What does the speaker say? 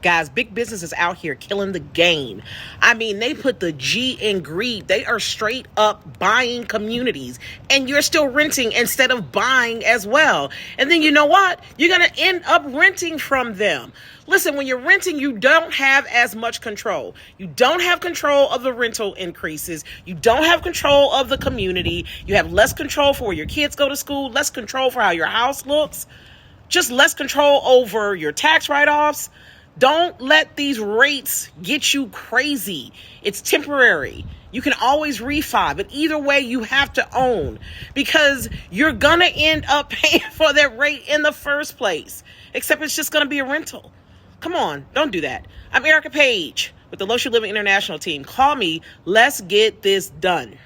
Guys, big business is out here killing the game. I mean, they put the G in greed. They are straight up buying communities, and you're still renting instead of buying as well. And then you know what? You're going to end up renting from them. Listen, when you're renting, you don't have as much control. You don't have control of the rental increases. You don't have control of the community. You have less control for where your kids go to school, less control for how your house looks, just less control over your tax write-offs. Don't let these rates get you crazy. It's temporary. You can always refi, but either way, you have to own, because you're going to end up paying for that rate in the first place, except it's just going to be a rental. Come on, don't do that. I'm Erica Page with the Luxury Living International team. Call me. Let's get this done.